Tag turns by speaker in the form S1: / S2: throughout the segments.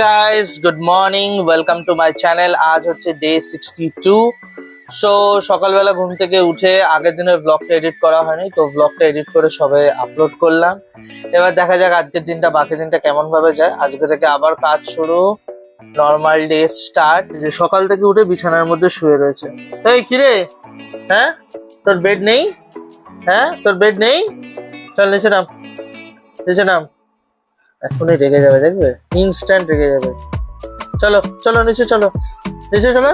S1: Guys good morning, welcome to my channel. আজ হচ্ছে day 62। So সকালবেলা ঘুম থেকে উঠে আগের দিনের ব্লগটা এডিট করা হয়নি, তো ব্লগটা এডিট করে সবে আপলোড করলাম। এবার দেখা যাক আজকের দিনটা, বাকি দিনটা কেমন ভাবে যায়। আজকে থেকে আবার কাজ শুরু, নর্মাল ডে স্টার্ট। যে সকাল থেকে উঠে বিছানার মধ্যে শুয়ে রয়েছে। এই কিরে, হ্যাঁ তোর বেড নেই? হ্যাঁ তোর বেড নেই? চল নিচে নাম, নিচে নাম। এখনই রেগে যাবে, দেখবে ইনস্ট্যান্ট রেগে যাবে। চলো চলো নিচে, চলো নিচে চলো।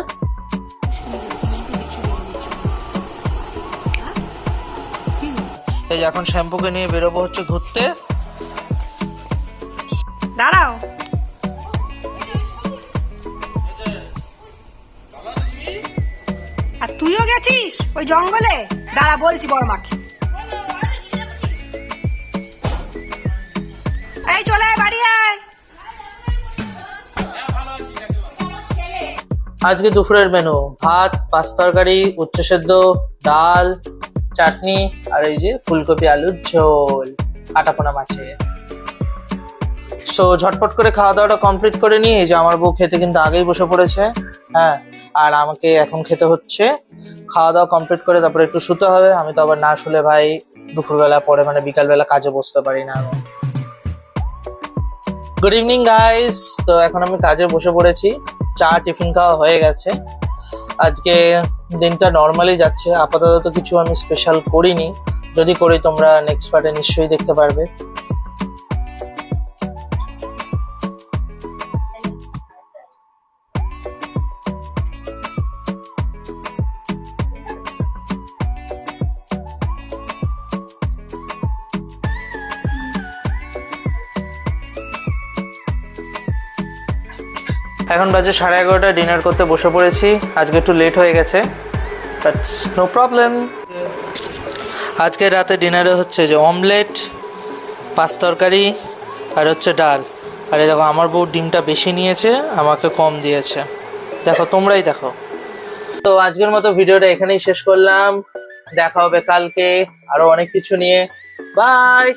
S1: এই যে এখন শ্যাম্পুকে নিয়ে বেরোবো হচ্ছে ঘুরতে।
S2: দাঁড়াও, আর তুইও গেছিস ওই জঙ্গলে? দাঁড়া বলছি বড় মাকে। এই চলে আয়, বাড়ি আয়।
S1: আজকে দুপুরের মেনু ভাত, পাঁচ তরকারি, উচ্চ সেদ্ধ, ডাল, চাটনি আর এই যে ফুলকপি আলুর ঝোল, কাটাপোনা মাছের। সো ঝটপট করে খাওয়া দাওয়াটা কমপ্লিট করে নিয়ে এই যে আমার বউ খেতে কিন্তু আগেই বসে পড়েছে। হ্যাঁ, আর আমাকে এখন খেতে হচ্ছে। খাওয়া দাওয়া কমপ্লিট করে তারপরে একটু শুতে হবে। আমি তো আবার না শুলে ভাই দুপুরবেলা পরে মানে বিকালবেলা কাজে বসতে পারি না আমি। গুড ইভিনিং গাইস, তো এখন আমি কাজে বসে পড়েছি। চা টিফিন খাওয়া হয়ে গেছে। আজকে দিনটা নর্মালি যাচ্ছে, আপাতত কিছু আমি স্পেশাল করিনি। যদি করি তোমরা নেক্সট পার্টে নিশ্চয়ই দেখতে পারবে। এখন বাজে 11:30, ডিনার করতে বসে পড়েছি। আজকে একটু লেট হয়ে গেছে, বাট নো প্রবলেম। আজকে রাতে ডিনারে হচ্ছে যে অমলেট, পাঁচ তরকারি আর হচ্ছে ডাল। আর এই দেখো আমার বউ ডিমটা বেশি নিয়েছে, আমাকে কম দিয়েছে। দেখো, তোমরাই দেখো। তো আজকের মতো ভিডিওটা এখানেই শেষ করলাম। দেখা হবে কালকে আরো অনেক কিছু নিয়ে। বাই।